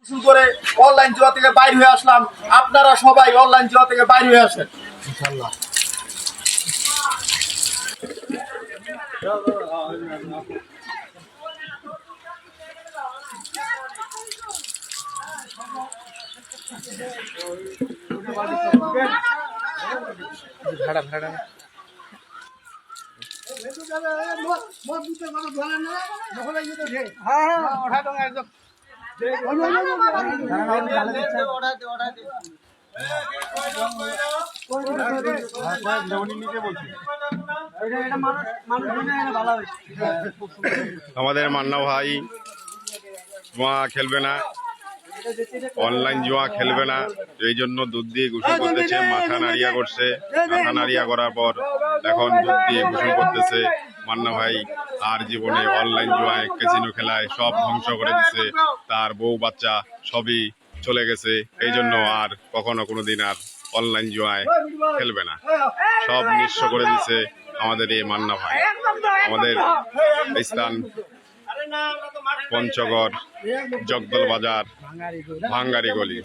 গোসল করে অনলাইন জুয়া থেকে বাইর হয়ে আসলাম। আপনারা সবাই অনলাইন জুয়া থেকে বাইর হয়ে আসেন ইনশাআল্লাহ। ভাড়া ভাড়া আমাদের মান্না ভাই জুয়া খেলবে না, অনলাইন জুয়া খেলবে না, এই জন্য দুধ দিয়ে গোসল করতেছে। মাথা নাড়িয়া করছে, মাথা নাড়িয়া করার পর এখন দুধ দিয়ে গোসল করতেছে। মান্না ভাই আর জীবনে অনলাইন জুয়ায় ক্যাসিনো খেলায় সব ধ্বংস করে দিছে। তার বউ বাচ্চা সবই চলে গেছে, এই জন্য আর কখনো কোনোদিন আর অনলাইন জুয়ায় খেলবে না। সব নিঃস্ব করে দিছে আমাদের এই মান্না ভাই। আমাদের স্থান পঞ্চগড়, জগদল বাজার, ভাঙ্গারি গলি।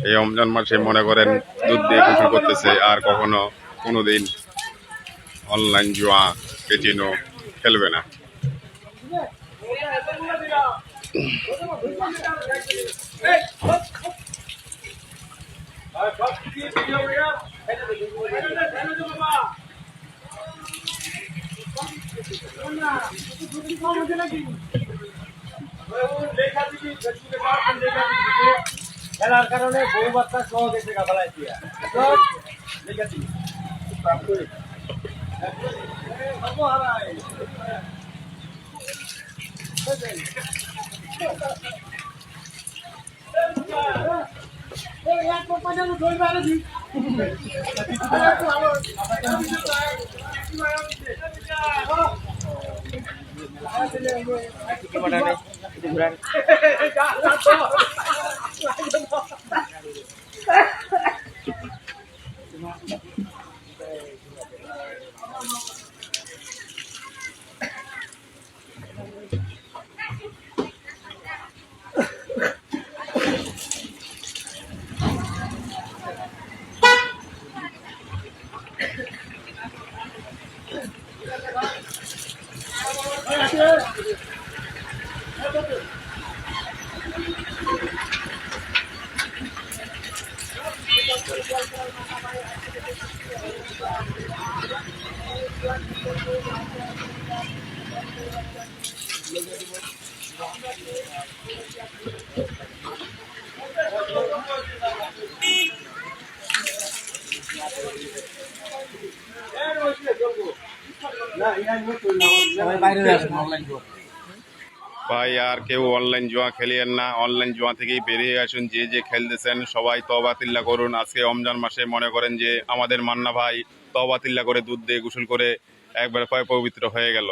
এই রমজান মাসে মনে করেন দুধ দিয়ে গোসল করতেছে, আর কখনো কোনোদিন অনলাইন জুয়া ক্যাসিনো খেলবে না। খেলার কারণে বউ বাচ্চা সহ গেছে গাফালাই দিয়া ভাই আর কেউ অনলাইন জুয়া খেলিয়েন না, অনলাইন জুয়া থেকেই বেরিয়ে আসুন। যে যে খেলতেছেন সবাই তওবা তিল্লা করুন। আজকে রমজান মাসে মনে করেন যে আমাদের মান্না ভাই তওবা তিল্লা করে দুধ দিয়ে গোসল করে একবার পবিত্র হয়ে গেল।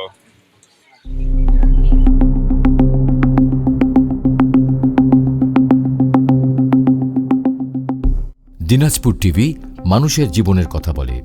দিনাজপুর টিভি মানুষের জীবনের কথা বলে।